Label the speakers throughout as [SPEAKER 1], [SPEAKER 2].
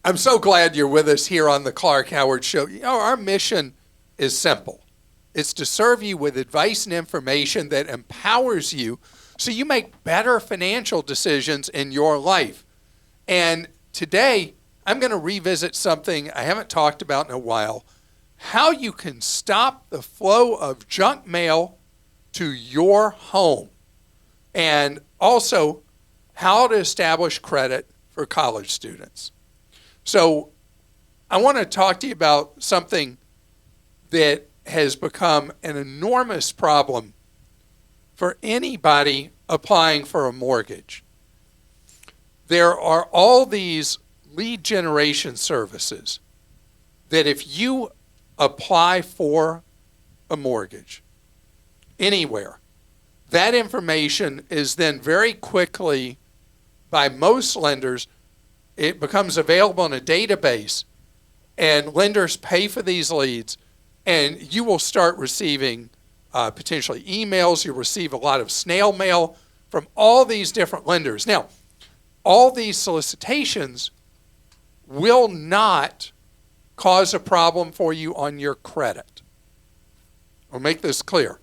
[SPEAKER 1] I'm so glad you're with us here on the Clark Howard Show. You know, our mission is simple. It's to serve you with advice and information that empowers you so you make better financial decisions in your life. And today, I'm going to revisit something I haven't talked about in a while, how you can stop the flow of junk mail to your home, and also how to establish credit for college students. So I want to talk to you about something that has become an enormous problem for anybody applying for a mortgage. There are all these lead generation services that if you apply for a mortgage anywhere, that information is then very quickly, by most lenders, it becomes available in a database, and lenders pay for these leads, and you will start receiving potentially emails. You'll receive a lot of snail mail from all these different lenders. Now, all these solicitations will not cause a problem for you on your credit. I'll make this clear.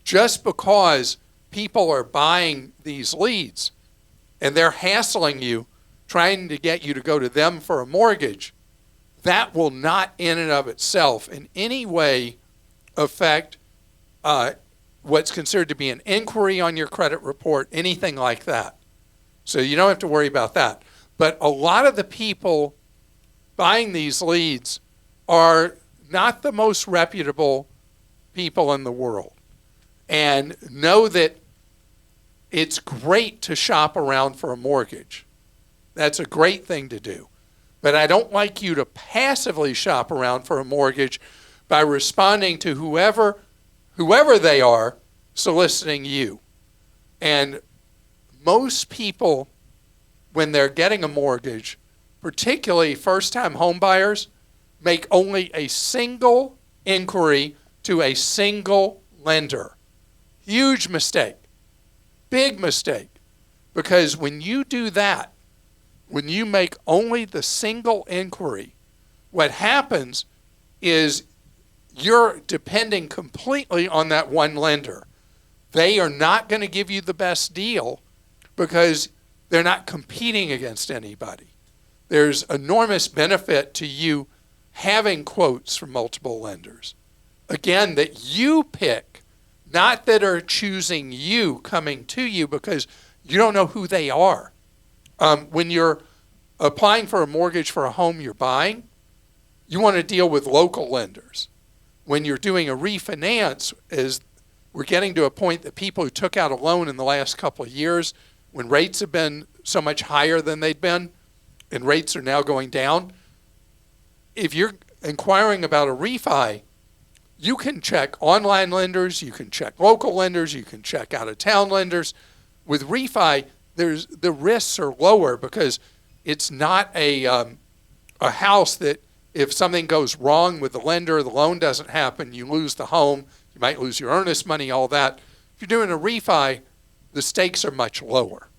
[SPEAKER 1] Just because people are buying these leads and they're hassling you, trying to get you to go to them for a mortgage, that will not in and of itself in any way affect what's considered to be an inquiry on your credit report, anything like that. So you don't have to worry about that. But a lot of the people buying these leads are not the most reputable people in the world. And know that it's great to shop around for a mortgage. That's a great thing to do. But I don't like you to passively shop around for a mortgage by responding to whoever they are soliciting you. And most people, when they're getting a mortgage, particularly first-time home buyers, make only a single inquiry to a single lender. Huge mistake. Big mistake. Because when you do that, when you make only the single inquiry, what happens is you're depending completely on that one lender. They are not going to give you the best deal because they're not competing against anybody. There's enormous benefit to you having quotes from multiple lenders. Again, that you pick, not that are choosing you, coming to you, because you don't know who they are. When you're applying for a mortgage for a home you're buying, you want to deal with local lenders. When you're doing a refinance, we're getting to a point that people who took out a loan in the last couple of years, when rates have been so much higher than they'd been, and rates are now going down, if you're inquiring about a refi, you can check online lenders, you can check local lenders, you can check out-of-town lenders. With refi, the risks are lower because it's not a house that if something goes wrong with the lender, the loan doesn't happen, you lose the home, you might lose your earnest money, all that. If you're doing a refi, the stakes are much lower.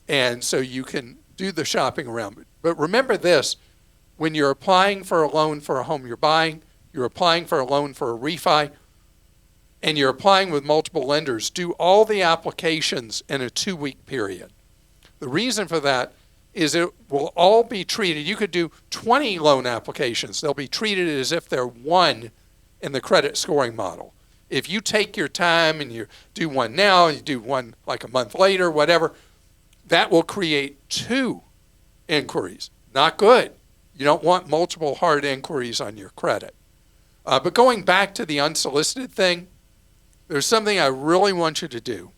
[SPEAKER 1] And so you can do the shopping around. But remember this, when you're applying for a loan for a home you're buying, you're applying for a loan for a refi, and you're applying with multiple lenders, do all the applications in a 2-week period. The reason for that is it will all be treated. You could do 20 loan applications. They'll be treated as if they're one in the credit scoring model. If you take your time and you do one now, you do one like a month later, whatever, that will create 2 inquiries. Not good. You don't want multiple hard inquiries on your credit. But going back to the unsolicited thing, there's something I really want you to do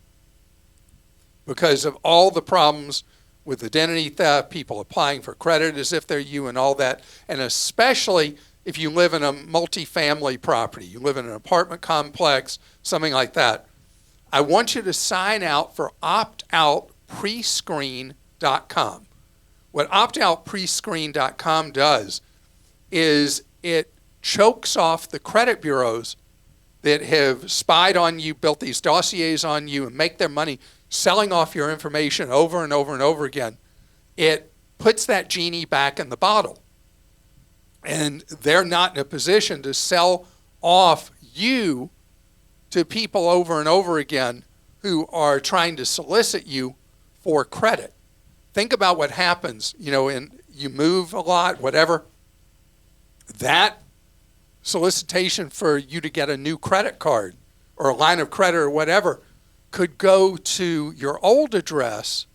[SPEAKER 1] because of all the problems with identity theft, people applying for credit as if they're you and all that, and especially if you live in a multifamily property, you live in an apartment complex, something like that. I want you to sign out for optoutprescreen.com. What optoutprescreen.com does is it chokes off the credit bureaus that have spied on you, built these dossiers on you, and make their money selling off your information over and over and over again. It puts that genie back in the bottle. And they're not in a position to sell off you to people over and over again who are trying to solicit you for credit. Think about what happens, you move a lot, whatever. That solicitation for you to get a new credit card or a line of credit or whatever could go to your old address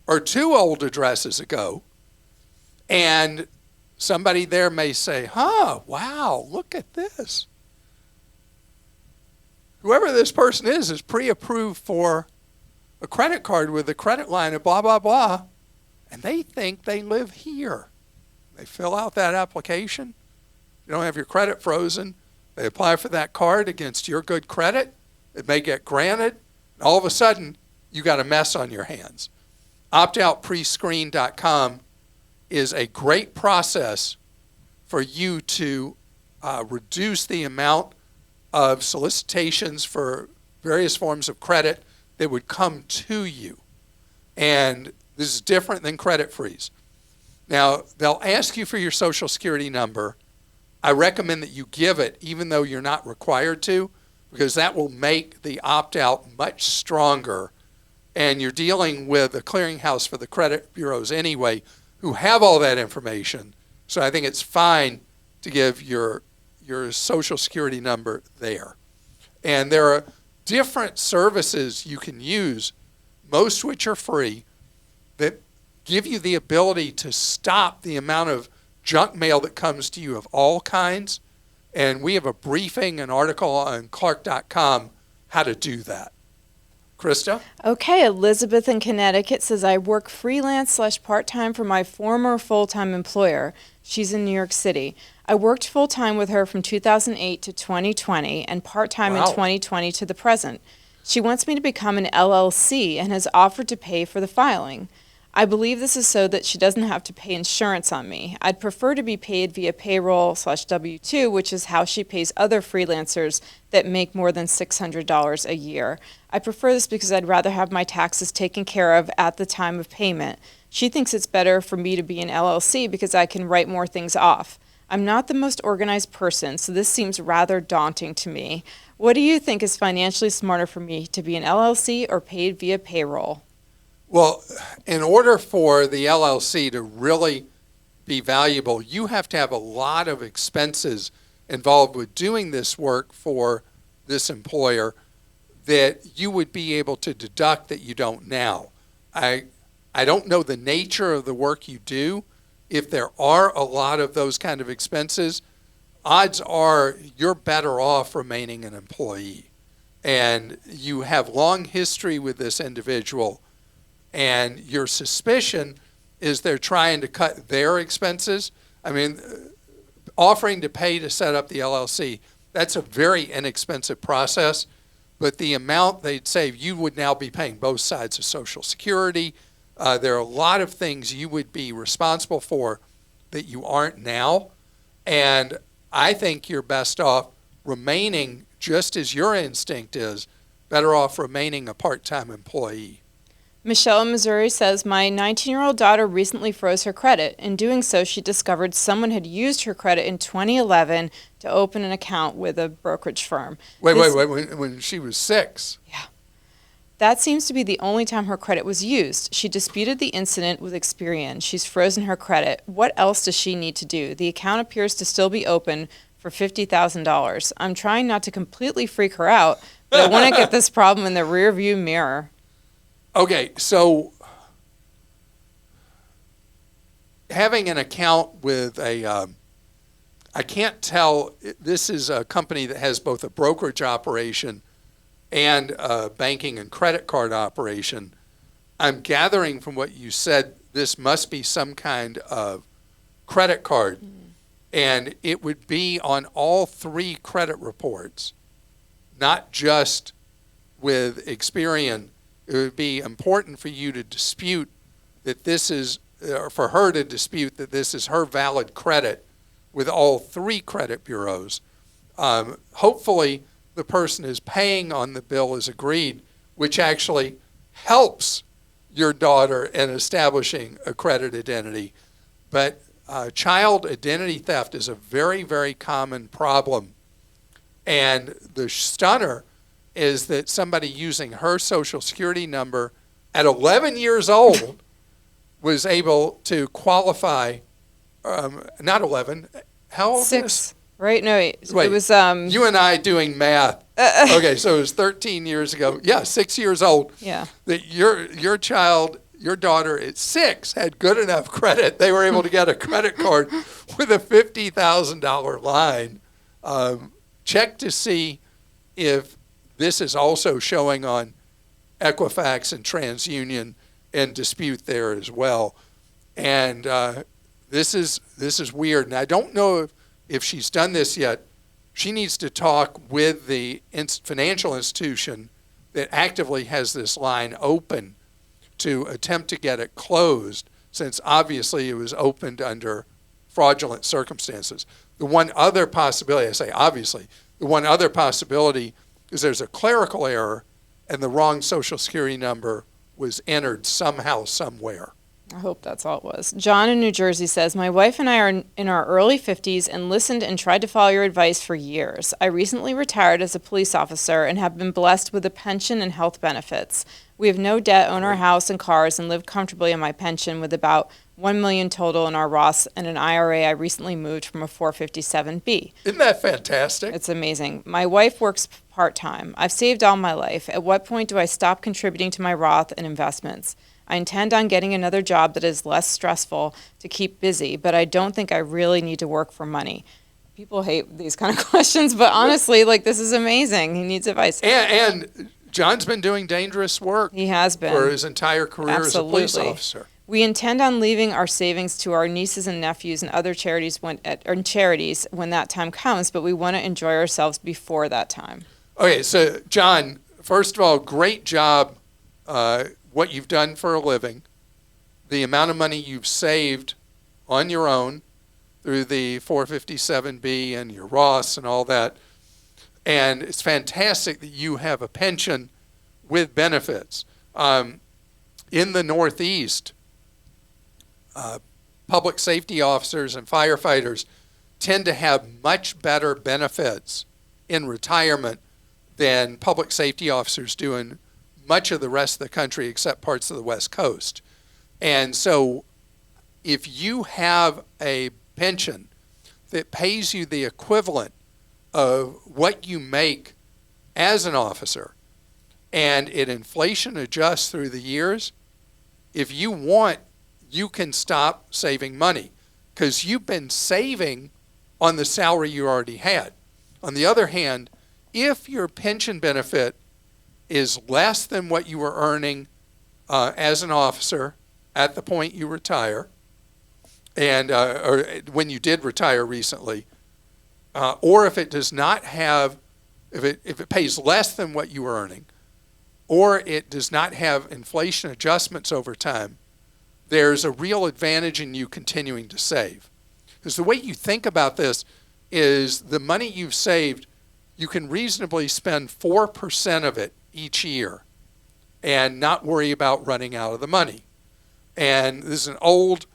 [SPEAKER 1] or 2 old addresses ago, and somebody there may say, wow, look at this. Whoever this person is pre-approved for a credit card with a credit line of blah, blah, blah, and they think they live here. They fill out that application. You don't have your credit frozen. They apply for that card against your good credit. It may get granted. And all of a sudden, you got a mess on your hands. Optoutprescreen.com is a great process for you to reduce the amount of solicitations for various forms of credit that would come to you. And this is different than credit freeze. Now, they'll ask you for your Social Security number. I recommend that you give it even though you're not required to, because that will make the opt-out much stronger. And you're dealing with a clearinghouse for the credit bureaus anyway, who have all that information. So I think it's fine to give your Social Security number there. And there are different services you can use, most which are free, that give you the ability to stop the amount of junk mail that comes to you of all kinds. And we have a briefing, an article on Clark.com how to do that. Christa?
[SPEAKER 2] Okay, Elizabeth in Connecticut says, I work freelance / part-time for my former full-time employer. She's in New York City. I worked full-time with her from 2008 to 2020 and part-time in 2020 to the present. She wants me to become an LLC and has offered to pay for the filing. I believe this is so that she doesn't have to pay insurance on me. I'd prefer to be paid via payroll / W2, which is how she pays other freelancers that make more than $600 a year. I prefer this because I'd rather have my taxes taken care of at the time of payment. She thinks it's better for me to be an LLC because I can write more things off. I'm not the most organized person, so this seems rather daunting to me. What do you think is financially smarter for me, to be an LLC or paid via payroll?
[SPEAKER 1] Well, in order for the LLC to really be valuable, you have to have a lot of expenses involved with doing this work for this employer that you would be able to deduct that you don't now. I don't know the nature of the work you do. If there are a lot of those kind of expenses, odds are you're better off remaining an employee. And you have long history with this individual, and your suspicion is they're trying to cut their expenses. I mean, offering to pay to set up the LLC, that's a very inexpensive process, but the amount they'd save, you would now be paying both sides of Social Security. There are a lot of things you would be responsible for that you aren't now, and I think you're best off remaining, just as your instinct is, better off remaining a part-time employee.
[SPEAKER 2] Michelle in Missouri says, my 19-year-old daughter recently froze her credit. In doing so, she discovered someone had used her credit in 2011 to open an account with a brokerage firm.
[SPEAKER 1] Wait, when she was 6?
[SPEAKER 2] Yeah. That seems to be the only time her credit was used. She disputed the incident with Experian. She's frozen her credit. What else does she need to do? The account appears to still be open for $50,000. I'm trying not to completely freak her out, but I want to get this problem in the rearview mirror.
[SPEAKER 1] Okay, so having an account with I can't tell, this is a company that has both a brokerage operation and a banking and credit card operation. I'm gathering from what you said, this must be some kind of credit card, and it would be on all 3 credit reports, not just with Experian. It would be important for you to dispute that this is, or for her to dispute that this is her valid credit with all 3 credit bureaus. Hopefully, the person is paying on the bill as agreed, which actually helps your daughter and establishing a credit identity. But child identity theft is a very, very common problem. And the stunner is that somebody using her Social Security number at 11 years old was able to qualify, not 11, how old?
[SPEAKER 2] 6, right? No, it
[SPEAKER 1] Wait,
[SPEAKER 2] was...
[SPEAKER 1] you and I doing math. Okay, so it was 13 years ago. Yeah, 6 years old.
[SPEAKER 2] Yeah.
[SPEAKER 1] That your child, your daughter at 6 had good enough credit. They were able to get a credit card with a $50,000 line. Check to see if this is also showing on Equifax and TransUnion and dispute there as well. And this is weird. And I don't know if she's done this yet. She needs to talk with the financial institution that actively has this line open to attempt to get it closed, since obviously it was opened under fraudulent circumstances. The one other possibility, I say obviously, the one other possibility is there's a clerical error and the wrong Social Security number was entered somehow, somewhere.
[SPEAKER 2] I hope that's all it was. John in New Jersey says, my wife and I are in our early 50s and listened and tried to follow your advice for years. I recently retired as a police officer and have been blessed with a pension and health benefits. We have no debt, own our house and cars, and live comfortably on my pension with about $1 million total in our Roth and an IRA. I recently moved from a 457B.
[SPEAKER 1] Isn't that fantastic?
[SPEAKER 2] It's amazing. My wife works part-time. I've saved all my life. At what point do I stop contributing to my Roth and investments? I intend on getting another job that is less stressful to keep busy, but I don't think I really need to work for money. People hate these kind of questions, but honestly, this is amazing. He needs advice.
[SPEAKER 1] And John's been doing dangerous work.
[SPEAKER 2] He has been.
[SPEAKER 1] For his entire career
[SPEAKER 2] Absolutely.
[SPEAKER 1] as a police officer.
[SPEAKER 2] We intend on leaving our savings to our nieces and nephews and other charities when that time comes, but we want to enjoy ourselves before that time.
[SPEAKER 1] Okay, so John, first of all, great job what you've done for a living, the amount of money you've saved on your own through the 457B and your Roths and all that. And it's fantastic that you have a pension with benefits. In the Northeast, public safety officers and firefighters tend to have much better benefits in retirement than public safety officers do in much of the rest of the country except parts of the West Coast. And so if you have a pension that pays you the equivalent of what you make as an officer, and it inflation adjusts through the years, if you want, you can stop saving money because you've been saving on the salary you already had. On the other hand, if your pension benefit is less than what you were earning as an officer at the point you retire, and or when you did retire recently, or if it does not have, if it pays less than what you were earning, or it does not have inflation adjustments over time, there's a real advantage in you continuing to save. Because the way you think about this is the money you've saved, you can reasonably spend 4% of it each year and not worry about running out of the money. And this is an old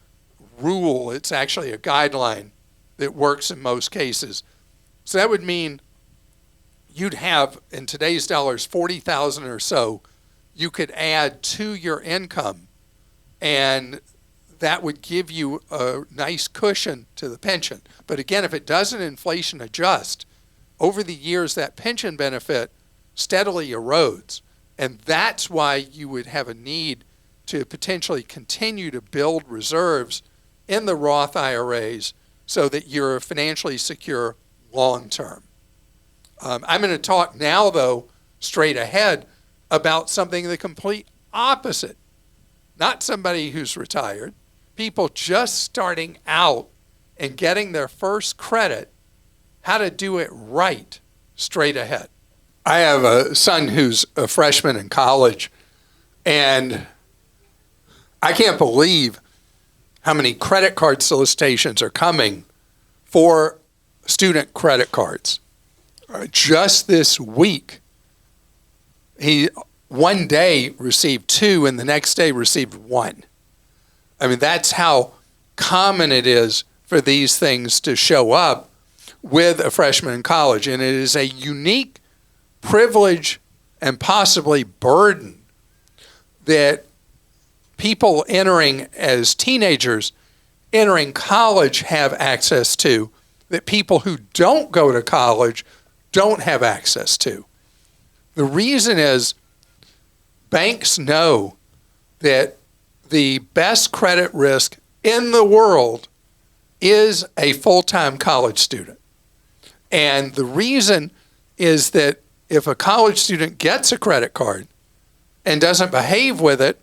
[SPEAKER 1] rule. It's actually a guideline that works in most cases. So that would mean you'd have, in today's dollars, $40,000 or so you could add to your income, and that would give you a nice cushion to the pension. But again, if it doesn't inflation adjust, over the years that pension benefit steadily erodes. And that's why you would have a need to potentially continue to build reserves in the Roth IRAs so that you're financially secure long term. I'm going to talk now, though, straight ahead about something the complete opposite. Not somebody who's retired, people just starting out and getting their first credit, how to do it right straight ahead. I have a son who's a freshman in college, and I can't believe how many credit card solicitations are coming for student credit cards. Just this week, he one day received 2 and the next day received 1. I mean, that's how common it is for these things to show up with a freshman in college. And it is a unique privilege and possibly burden that people entering as teenagers, entering college, have access to, that people who don't go to college don't have access to. The reason is banks know that the best credit risk in the world is a full-time college student. And the reason is that if a college student gets a credit card and doesn't behave with it,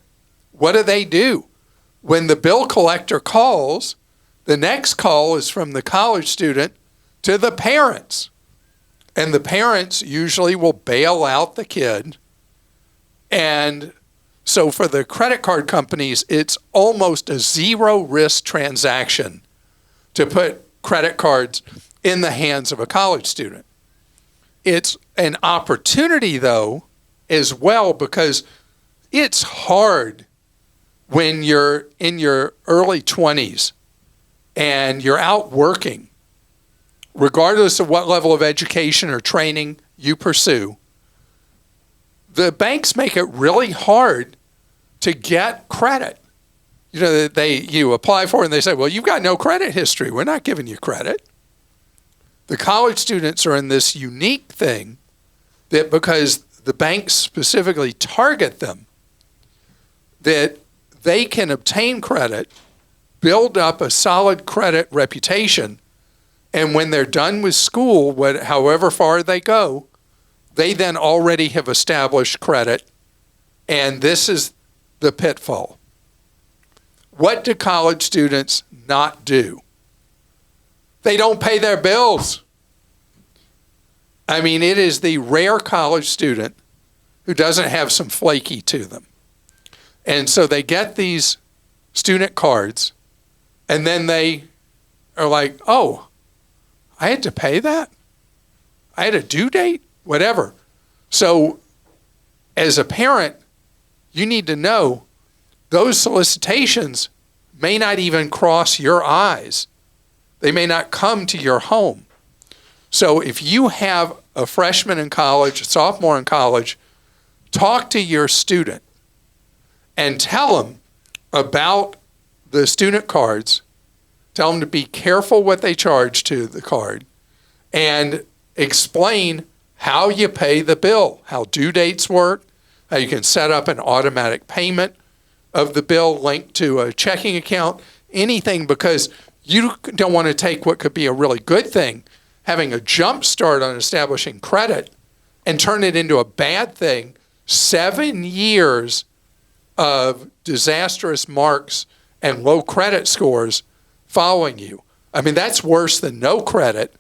[SPEAKER 1] what do? When the bill collector calls, the next call is from the college student to the parents. And the parents usually will bail out the kid. And so for the credit card companies, it's almost a zero risk transaction to put credit cards in the hands of a college student. It's an opportunity, though, as well, because it's hard when you're in your early 20s and you're out working, regardless of what level of education or training you pursue. The banks make it really hard to get credit. You know, you apply for it and they say, well, you've got no credit history. We're not giving you credit. The college students are in this unique thing that because the banks specifically target them, that they can obtain credit, build up a solid credit reputation, and when they're done with school, however far they go, they then already have established credit, and this is the pitfall. What do college students not do? They don't pay their bills. I mean, it is the rare college student who doesn't have some flaky to them. And so they get these student cards, and then they are like, oh, I had to pay that? I had a due date? Whatever. So as a parent, you need to know those solicitations may not even cross your eyes. They may not come to your home. So if you have a freshman in college, a sophomore in college, talk to your student and tell them about the student cards. Tell them to be careful what they charge to the card and explain how you pay the bill, how due dates work, how you can set up an automatic payment of the bill linked to a checking account, anything, because you don't want to take what could be a really good thing, having a jump start on establishing credit, and turn it into a bad thing. 7 years of disastrous marks and low credit scores following you. I mean, that's worse than no credit,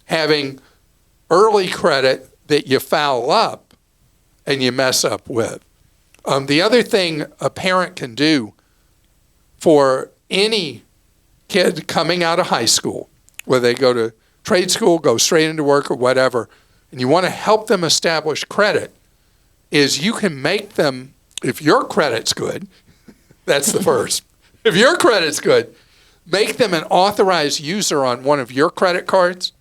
[SPEAKER 1] having early credit that you foul up and you mess up with. The other thing a parent can do for any kid coming out of high school, whether they go to trade school, go straight into work or whatever, and you want to help them establish credit, is you can make them, if your credit's good, that's the first. If your credit's good, make them an authorized user on one of your credit cards.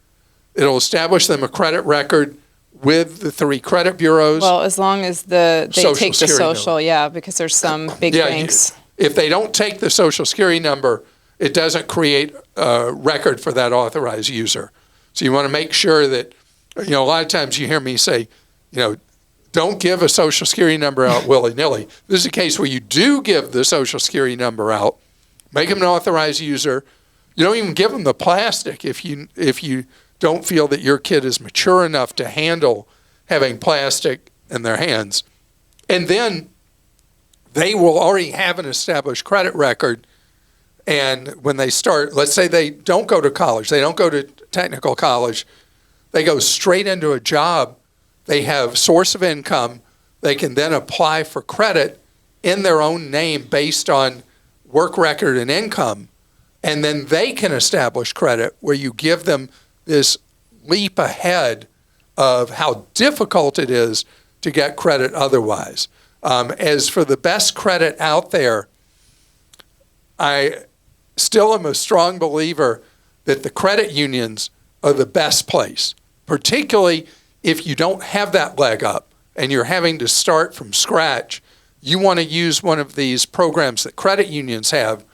[SPEAKER 1] It'll establish them a credit record with the 3 credit bureaus.
[SPEAKER 2] Well, as long as they
[SPEAKER 1] Social
[SPEAKER 2] take the
[SPEAKER 1] Security
[SPEAKER 2] social,
[SPEAKER 1] number.
[SPEAKER 2] yeah, because there's some big banks.
[SPEAKER 1] If they don't take the Social Security number, it doesn't create a record for that authorized user. So you want to make sure that, a lot of times you hear me say, don't give a Social Security number out willy-nilly. This is a case where you do give the Social Security number out, make them an authorized user. You don't even give them the plastic if you don't feel that your kid is mature enough to handle having plastic in their hands. And then they will already have an established credit record. And when they start, let's say they don't go to college, they don't go to technical college, they go straight into a job, they have source of income, they can then apply for credit in their own name based on work record and income, and then they can establish credit where you give them this leap ahead of how difficult it is to get credit otherwise. As for the best credit out there, I still am a strong believer that the credit unions are the best place, particularly if you don't have that leg up and you're having to start from scratch. You want to use one of these programs that credit unions have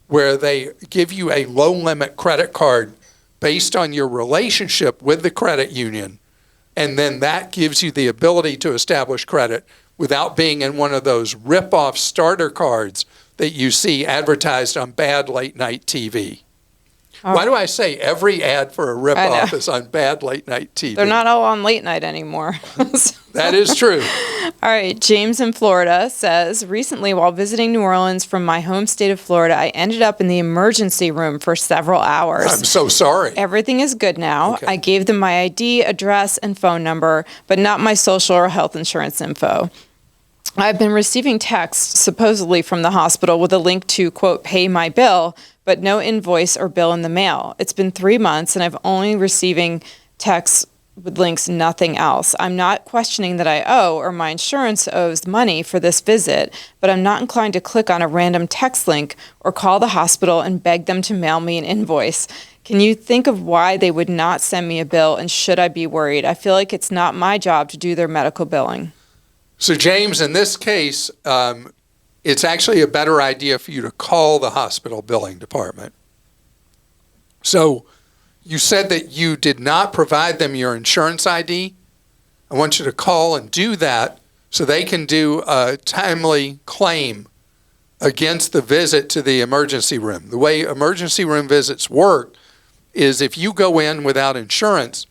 [SPEAKER 1] where they give you a low-limit credit card based on your relationship with the credit union, and then that gives you the ability to establish credit without being in one of those rip-off starter cards that you see advertised on bad late-night TV. Oh. Why do I say every ad for a rip-off is on bad late-night TV?
[SPEAKER 2] They're not all on late night anymore.
[SPEAKER 1] That is true.
[SPEAKER 2] All right, James in Florida says, recently while visiting New Orleans from my home state of Florida, I ended up in the emergency room for several hours.
[SPEAKER 1] I'm so sorry.
[SPEAKER 2] Everything is good now.
[SPEAKER 1] Okay.
[SPEAKER 2] I gave them my ID, address, and phone number, but not my social or health insurance info. I've been receiving texts supposedly from the hospital with a link to, quote, pay my bill, but no invoice or bill in the mail. It's been 3 months and I've only receiving texts with links, nothing else. I'm not questioning that I owe or my insurance owes money for this visit, but I'm not inclined to click on a random text link or call the hospital and beg them to mail me an invoice. Can you think of why they would not send me a bill, and should I be worried? I feel like it's not my job to do their medical billing.
[SPEAKER 1] So James, in this case, it's actually a better idea for you to call the hospital billing department. So you said that you did not provide them your insurance ID. I want you to call and do that so they can do a timely claim against the visit to the emergency room. The way emergency room visits work is if you go in without insurance,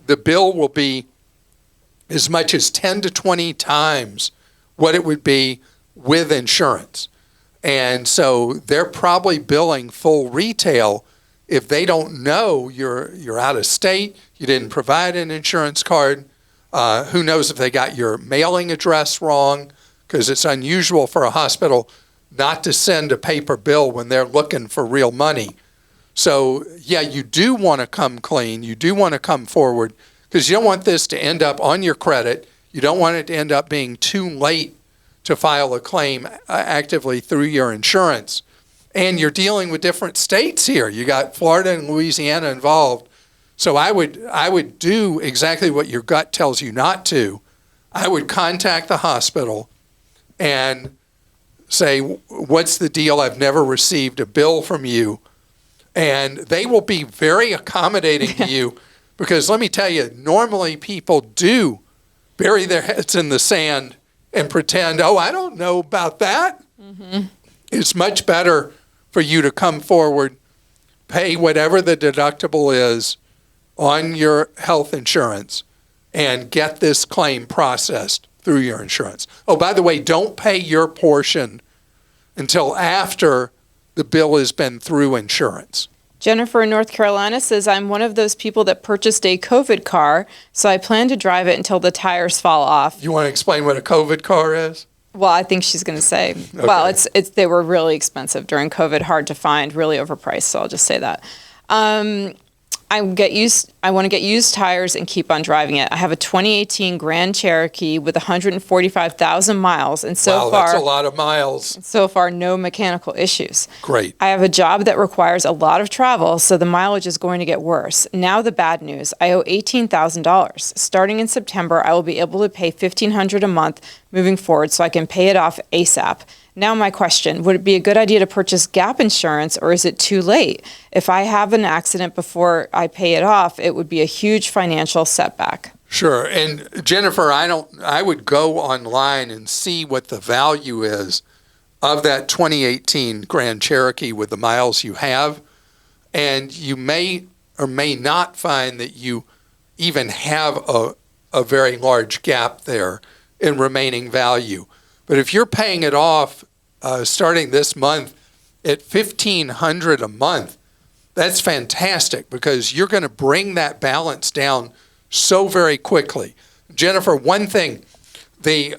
[SPEAKER 1] the bill will be as much as 10 to 20 times what it would be with insurance. And so they're probably billing full retail if they don't know you're out of state, you didn't provide an insurance card. Who knows if they got your mailing address wrong, because it's unusual for a hospital not to send a paper bill when they're looking for real money. So yeah, you do want to come clean. You do want to come forward, because you don't want this to end up on your credit. You don't want it to end up being too late to file a claim actively through your insurance. And you're dealing with different states here. You got Florida and Louisiana involved. So I would do exactly what your gut tells you not to. I would contact the hospital and say, what's the deal? I've never received a bill from you. And they will be very accommodating to you. Because let me tell you, normally people do bury their heads in the sand and pretend, oh, I don't know about that. Mm-hmm. It's much better for you to come forward, pay whatever the deductible is on your health insurance, and get this claim processed through your insurance. Oh, by the way, don't pay your portion until after the bill has been through insurance.
[SPEAKER 2] Jennifer in North Carolina says, I'm one of those people that purchased a COVID car, so I plan to drive it until the tires fall off.
[SPEAKER 1] You want to explain what a COVID car is?
[SPEAKER 2] Well, I think she's going to say, okay. Well, they were really expensive during COVID, hard to find, really overpriced, so I'll just say that. I want to get used tires and keep on driving it. I have a 2018 Grand Cherokee with 145,000 miles, and so far,
[SPEAKER 1] that's a lot of miles.
[SPEAKER 2] So far, no mechanical issues.
[SPEAKER 1] Great.
[SPEAKER 2] I have a job that requires a lot of travel, so the mileage is going to get worse. Now the bad news: I owe $18,000. Starting in September, I will be able to pay $1,500 a month moving forward, so I can pay it off ASAP. Now my question, would it be a good idea to purchase gap insurance, or is it too late? If I have an accident before I pay it off, it would be a huge financial setback.
[SPEAKER 1] Sure. And Jennifer, I would go online and see what the value is of that 2018 Grand Cherokee with the miles you have. And you may or may not find that you even have a very large gap there in remaining value. But if you're paying it off starting this month at $1,500 a month, that's fantastic, because you're going to bring that balance down so very quickly. Jennifer, one thing, the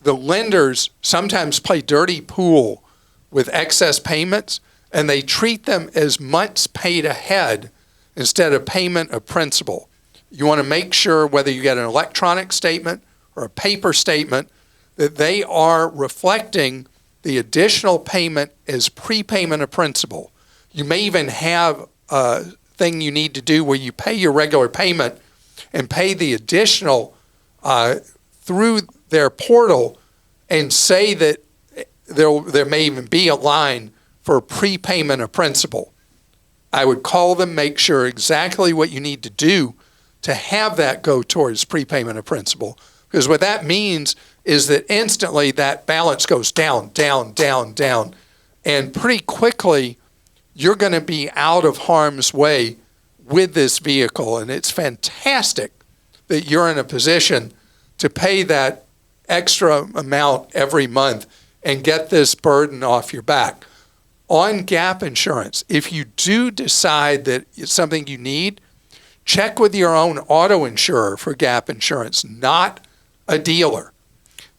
[SPEAKER 1] lenders sometimes play dirty pool with excess payments, and they treat them as months paid ahead instead of payment of principal. You want to make sure whether you get an electronic statement or a paper statement that they are reflecting the additional payment as prepayment of principal. You may even have a thing you need to do where you pay your regular payment and pay the additional through their portal and say that there may even be a line for prepayment of principal. I would call them, make sure exactly what you need to do to have that go towards prepayment of principal. Because what that means is that instantly that balance goes down, down, down, down. And pretty quickly, you're going to be out of harm's way with this vehicle. And it's fantastic that you're in a position to pay that extra amount every month and get this burden off your back. On gap insurance, if you do decide that it's something you need, check with your own auto insurer for gap insurance, not a dealer.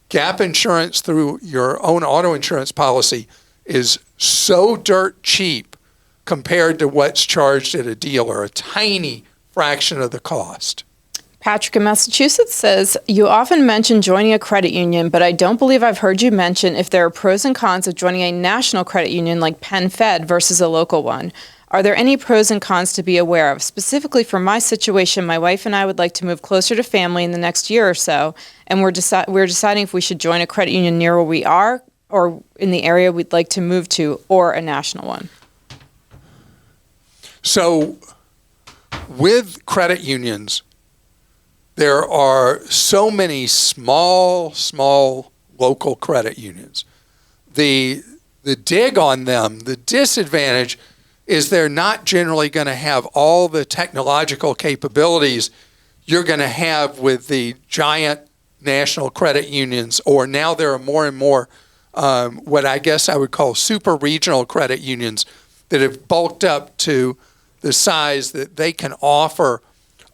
[SPEAKER 1] Gap insurance through your own auto insurance policy is so dirt cheap compared to what's charged at a dealer, a tiny fraction of the cost.
[SPEAKER 2] Patrick in Massachusetts says, you often mention joining a credit union, but I don't believe I've heard you mention if there are pros and cons of joining a national credit union like Penn Fed versus a local one. Are there any pros and cons to be aware of? Specifically for my situation, my wife and I would like to move closer to family in the next year or so, and we're deciding if we should join a credit union near where we are or in the area we'd like to move to, or a national one.
[SPEAKER 1] So with credit unions, there are so many small local credit unions. The dig on them, the disadvantage is they're not generally going to have all the technological capabilities you're going to have with the giant national credit unions, or now there are more and more what I guess I would call super regional credit unions that have bulked up to the size that they can offer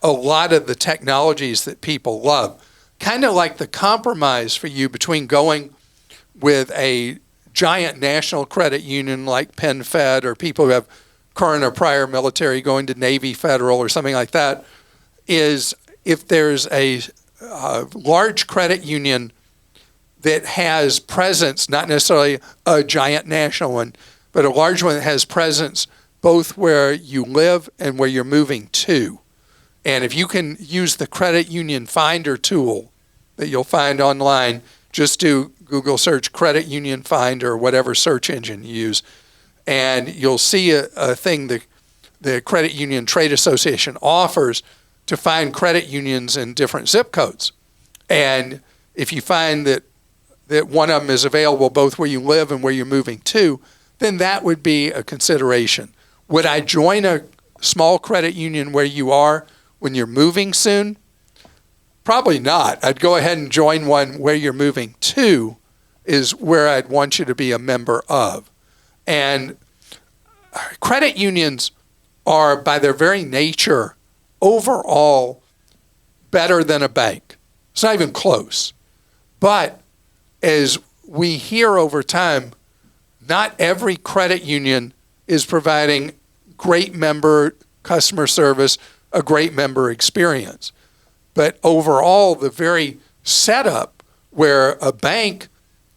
[SPEAKER 1] a lot of the technologies that people love. Kind of like the compromise for you between going with a giant national credit union like Penn Fed, or people who have current or prior military going to Navy Federal or something like that, is if there's a large credit union that has presence, not necessarily a giant national one, but a large one that has presence both where you live and where you're moving to. And if you can use the credit union finder tool that you'll find online, just do Google search credit union finder or whatever search engine you use, and you'll see a thing the Credit Union Trade Association offers to find credit unions in different zip codes. And if you find that one of them is available both where you live and where you're moving to, then that would be a consideration. Would I join a small credit union where you are when you're moving soon? Probably not. I'd go ahead and join one where you're moving to is where I'd want you to be a member of. And credit unions are, by their very nature, overall better than a bank. It's not even close. But as we hear over time, not every credit union is providing great member customer service, a great member experience. But overall, the very setup where a bank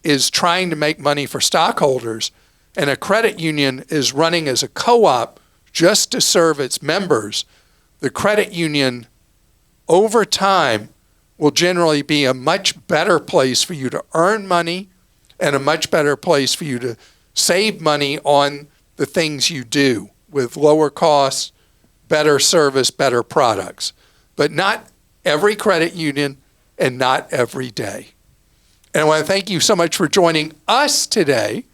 [SPEAKER 1] is trying to make money for stockholders and a credit union is running as a co-op just to serve its members, the credit union over time will generally be a much better place for you to earn money and a much better place for you to save money on the things you do with lower costs, better service, better products. But not every credit union and not every day. And I want to thank you so much for joining us today.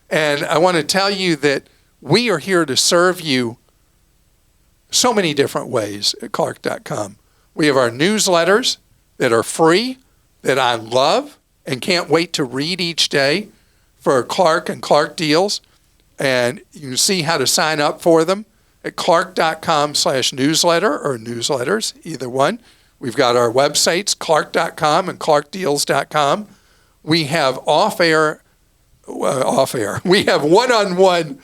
[SPEAKER 1] And I want to tell you that we are here to serve you so many different ways at Clark.com. We have our newsletters that are free, that I love and can't wait to read each day for Clark and Clark Deals. And you can see how to sign up for them at clark.com/newsletter or newsletters, either one. We've got our websites, clark.com and clarkdeals.com. We have off-air. We have one-on-one,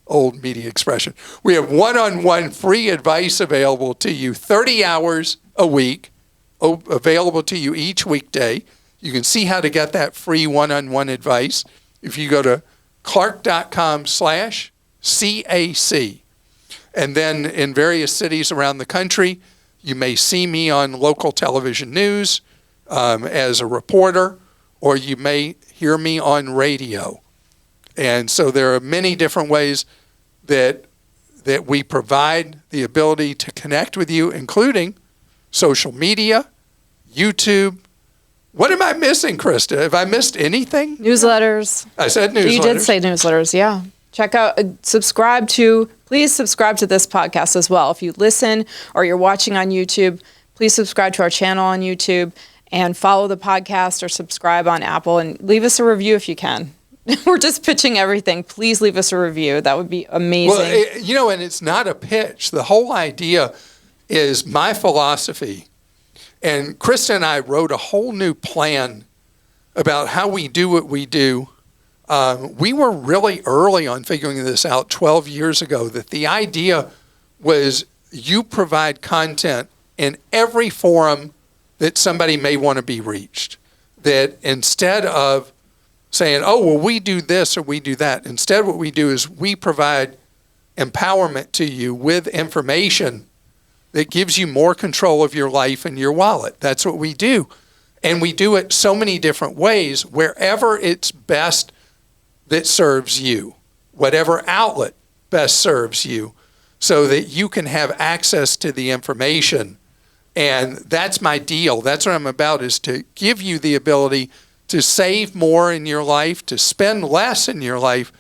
[SPEAKER 1] old media expression. We have one-on-one free advice available to you 30 hours a week, available to you each weekday. You can see how to get that free one-on-one advice if you go to clark.com/CAC. And then in various cities around the country, you may see me on local television news as a reporter, or you may hear me on radio. And so there are many different ways that we provide the ability to connect with you, including social media, YouTube. What am I missing, Christa? Have I missed anything?
[SPEAKER 2] Newsletters.
[SPEAKER 1] I said newsletters.
[SPEAKER 2] You did say newsletters, yeah. Check out, please subscribe to this podcast as well. If you listen or you're watching on YouTube, please subscribe to our channel on YouTube and follow the podcast or subscribe on Apple and leave us a review if you can. We're just pitching everything. Please leave us a review. That would be amazing.
[SPEAKER 1] Well, and it's not a pitch. The whole idea is my philosophy. And Christa and I wrote a whole new plan about how we do what we do. We were really early on figuring this out 12 years ago, that the idea was you provide content in every forum that somebody may want to be reached. That instead of saying, oh, well, we do this or we do that, instead what we do is we provide empowerment to you with information that gives you more control of your life and your wallet. That's what we do. And we do it so many different ways, wherever it's best that serves you, whatever outlet best serves you, so that you can have access to the information. And that's my deal. That's what I'm about, is to give you the ability to save more in your life, to spend less in your life,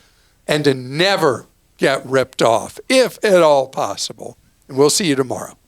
[SPEAKER 1] and to never get ripped off, if at all possible. And we'll see you tomorrow.